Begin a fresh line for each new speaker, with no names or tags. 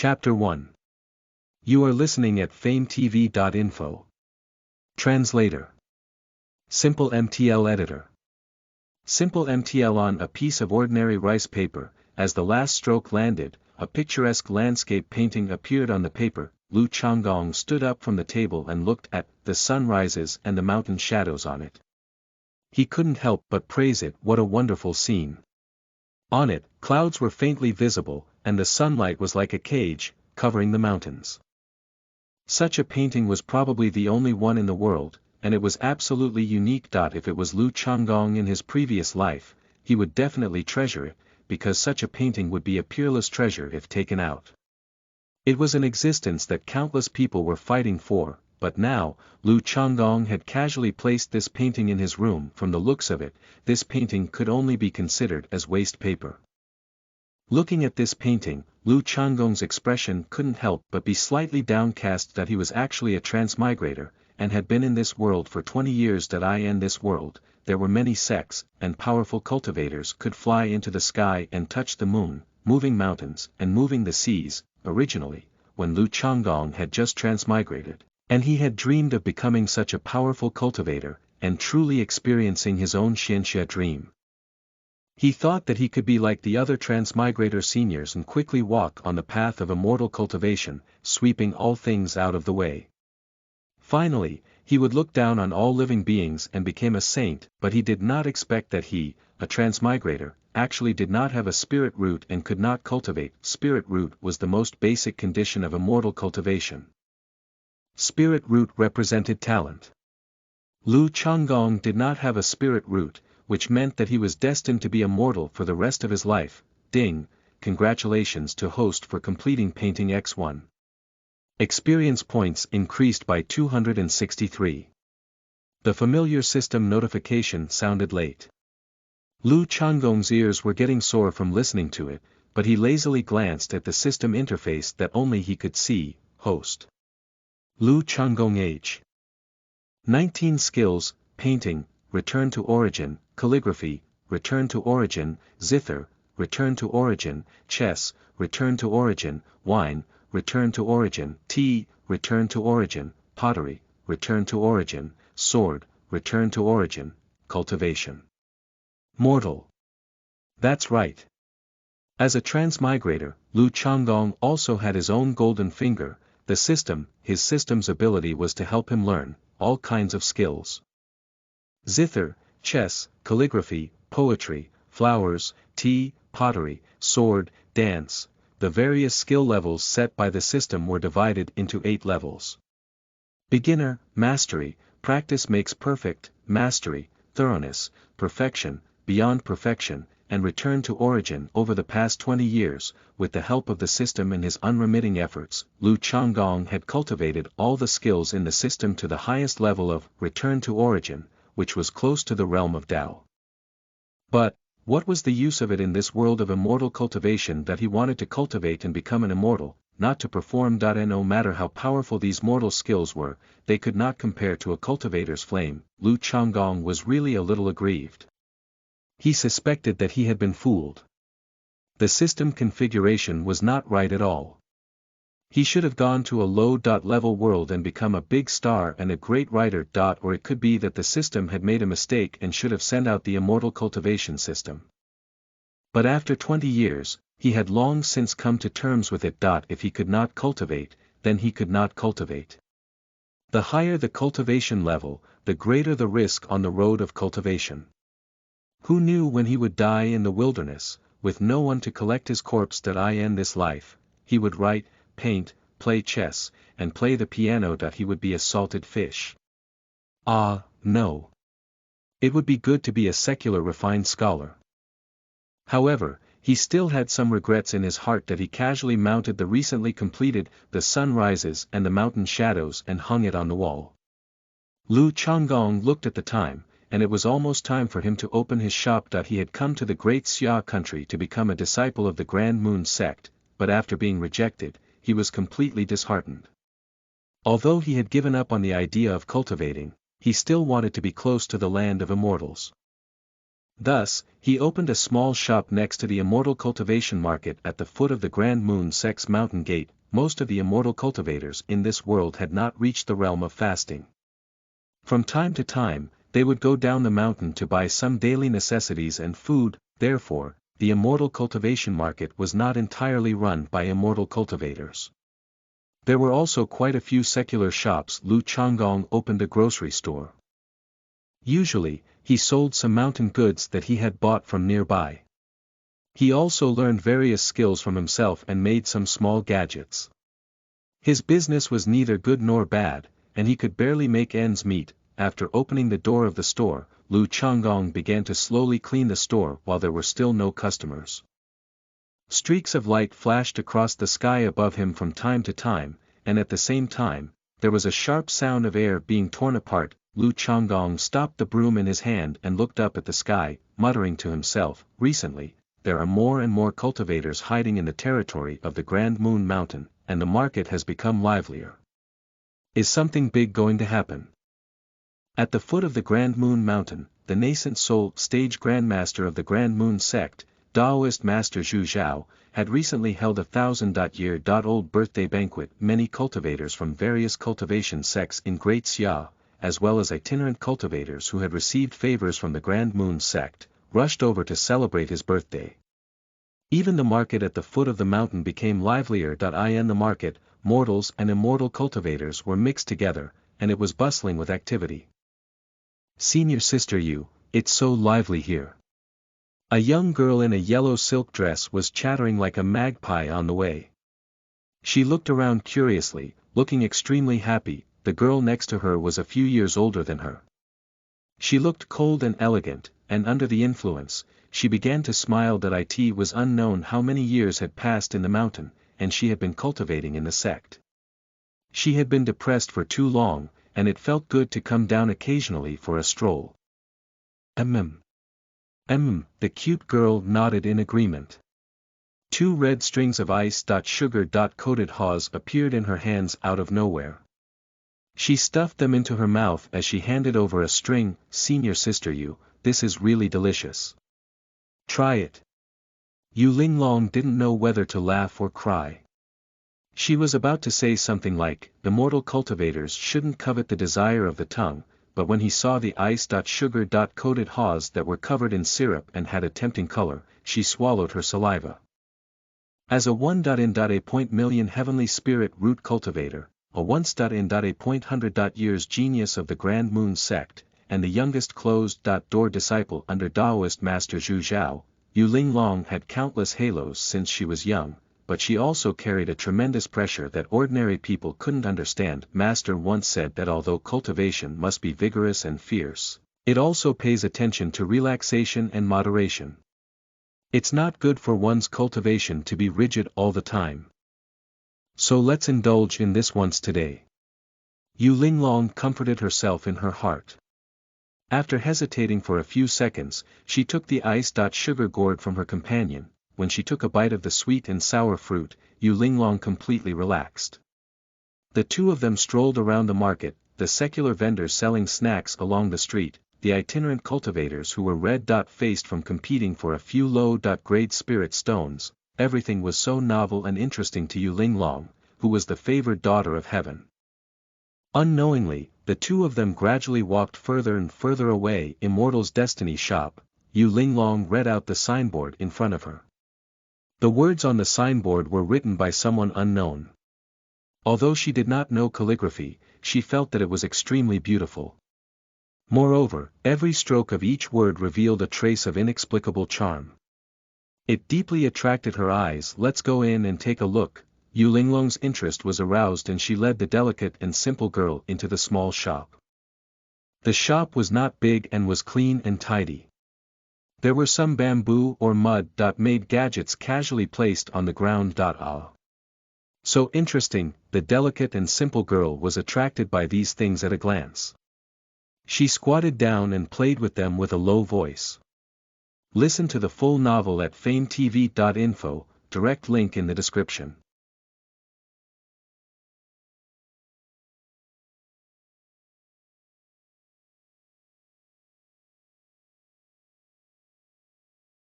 Chapter 1. You are listening at FameTV.info. Translator. Simple MTL Editor. Simple MTL. On a piece of ordinary rice paper, as the last stroke landed, a picturesque landscape painting appeared on the paper. Lu Changgong stood up from the table and looked at the sunrises and the mountain shadows on it. He couldn't help but praise it. What a wonderful scene. On it, clouds were faintly visible, and the sunlight was like a cage, covering the mountains. Such a painting was probably the only one in the world, and it was absolutely unique. If it was Lu Changgong in his previous life, he would definitely treasure it, because such a painting would be a peerless treasure if taken out. It was an existence that countless people were fighting for, but now, Lu Changgong had casually placed this painting in his room. From the looks of it, this painting could only be considered as waste paper. Looking at this painting, Lu Changgong's expression couldn't help but be slightly downcast. That he was actually a transmigrator, and had been in this world for 20 years. In this world, there were many sects, and powerful cultivators could fly into the sky and touch the moon, moving mountains and moving the seas. Originally, when Lu Changgong had just transmigrated, and he had dreamed of becoming such a powerful cultivator, and truly experiencing his own Xianxia dream. He thought that he could be like the other transmigrator seniors and quickly walk on the path of immortal cultivation, sweeping all things out of the way. Finally, he would look down on all living beings and became a saint. But he did not expect that he, a transmigrator, actually did not have a spirit root and could not cultivate. Spirit root was the most basic condition of immortal cultivation. Spirit root represented talent. Lu Changgong did not have a spirit root, which meant that he was destined to be immortal for the rest of his life. Ding, congratulations to host for completing painting X1. Experience points increased by 263. The familiar system notification sounded late. Lu Changgong's ears were getting sore from listening to it, but he lazily glanced at the system interface that only he could see. Host. Lu Changgong age. 19 skills, painting, return to origin, calligraphy, return to origin, zither, return to origin, chess, return to origin, wine, return to origin, tea, return to origin, pottery, return to origin, sword, return to origin, cultivation. Mortal. That's right. As a transmigrator, Lu Changgong also had his own golden finger. The system, his system's ability was to help him learn all kinds of skills. Zither, chess, calligraphy, poetry, flowers, tea, pottery, sword, dance. The various skill levels set by the system were divided into 8 levels. Beginner, mastery, practice makes perfect, mastery, thoroughness, perfection, beyond perfection, and return to origin. Over the past 20 years, with the help of the system and his unremitting efforts, Lu Changgong had cultivated all the skills in the system to the highest level of return to origin, which was close to the realm of Tao. But, what was the use of it in this world of immortal cultivation that he wanted to cultivate and become an immortal, not to perform? No matter how powerful these mortal skills were, they could not compare to a cultivator's flame. Lu Changgong was really a little aggrieved. He suspected that he had been fooled. The system configuration was not right at all. He should have gone to a low-level world and become a big star and a great writer. Or it could be that the system had made a mistake and should have sent out the immortal cultivation system. But after 20 years, he had long since come to terms with it. If he could not cultivate, then he could not cultivate. The higher the cultivation level, the greater the risk on the road of cultivation. Who knew when he would die in the wilderness, with no one to collect his corpse? In this life, he would write, paint, play chess, and play the piano. He would be a salted fish. Ah, no. It would be good to be a secular refined scholar. However, he still had some regrets in his heart that he casually mounted the recently completed The Sunrises and the Mountain Shadows and hung it on the wall. Lu Changgong looked at the time, and it was almost time for him to open his shop. He had come to the great Xia country to become a disciple of the Grand Moon sect, but after being rejected, he was completely disheartened. Although he had given up on the idea of cultivating, he still wanted to be close to the land of immortals. Thus, he opened a small shop next to the immortal cultivation market at the foot of the Grand Moon Sect's mountain gate. Most of the immortal cultivators in this world had not reached the realm of fasting. From time to time, they would go down the mountain to buy some daily necessities and food. Therefore, the immortal cultivation market was not entirely run by immortal cultivators. There were also quite a few secular shops. Lu Changgong opened a grocery store. Usually, he sold some mountain goods that he had bought from nearby. He also learned various skills from himself and made some small gadgets. His business was neither good nor bad, and he could barely make ends meet. After opening the door of the store, Lu Changgong began to slowly clean the store while there were still no customers. Streaks of light flashed across the sky above him from time to time, and at the same time, there was a sharp sound of air being torn apart. Lu Changgong stopped the broom in his hand and looked up at the sky, muttering to himself, "Recently, there are more and more cultivators hiding in the territory of the Grand Moon Mountain, and the market has become livelier. Is something big going to happen?" At the foot of the Grand Moon Mountain, the nascent soul stage grandmaster of the Grand Moon sect, Taoist Master Zhu Zhao, had recently held a 1,000-year-old birthday banquet. Many cultivators from various cultivation sects in Great Xia, as well as itinerant cultivators who had received favors from the Grand Moon sect, rushed over to celebrate his birthday. Even the market at the foot of the mountain became livelier. In the market, mortals and immortal cultivators were mixed together, and it was bustling with activity. "Senior Sister Yu, it's so lively here." A young girl in a yellow silk dress was chattering like a magpie on the way. She looked around curiously, looking extremely happy. The girl next to her was a few years older than her. She looked cold and elegant, and under the influence, she began to smile. It was unknown how many years had passed in the mountain, and she had been cultivating in the sect. She had been depressed for too long, and it felt good to come down occasionally for a stroll. The cute girl nodded in agreement. 2 red strings of ice-sugar-coated haws appeared in her hands out of nowhere. She stuffed them into her mouth as she handed over a string. "Senior Sister Yu, this is really delicious. Try it." Yu Linglong didn't know whether to laugh or cry. She was about to say something like, "The mortal cultivators shouldn't covet the desire of the tongue," but when he saw the ice-sugar-coated haws that were covered in syrup and had a tempting color, she swallowed her saliva. As a 1.in.a million heavenly spirit root cultivator, a 1.in.a years genius of the Grand Moon sect, and the youngest closed-door disciple under Taoist Master Zhu Zhao, Yu Linglong had countless halos since she was young, but she also carried a tremendous pressure that ordinary people couldn't understand. Master once said that although cultivation must be vigorous and fierce, it also pays attention to relaxation and moderation. It's not good for one's cultivation to be rigid all the time. So let's indulge in this once today. Yu Linglong comforted herself in her heart. After hesitating for a few seconds, she took the ice-sugar gourd from her companion. When she took a bite of the sweet and sour fruit, Yu Linglong completely relaxed. The two of them strolled around the market, the secular vendors selling snacks along the street, the itinerant cultivators who were red-faced from competing for a few low-grade spirit stones. Everything was so novel and interesting to Yu Linglong, who was the favored daughter of heaven. Unknowingly, the two of them gradually walked further and further away. Immortal's Destiny Shop. Yu Linglong read out the signboard in front of her. The words on the signboard were written by someone unknown. Although she did not know calligraphy, she felt that it was extremely beautiful. Moreover, every stroke of each word revealed a trace of inexplicable charm. It deeply attracted her eyes. "Let's go in and take a look." Yu Linglong's interest was aroused and she led the delicate and simple girl into the small shop. The shop was not big and was clean and tidy. There were some bamboo or mud-made gadgets casually placed on the ground. So interesting, the delicate and simple girl was attracted by these things at a glance. She squatted down and played with them with a low voice. Listen to the full novel at FameTV.info, direct link in the description.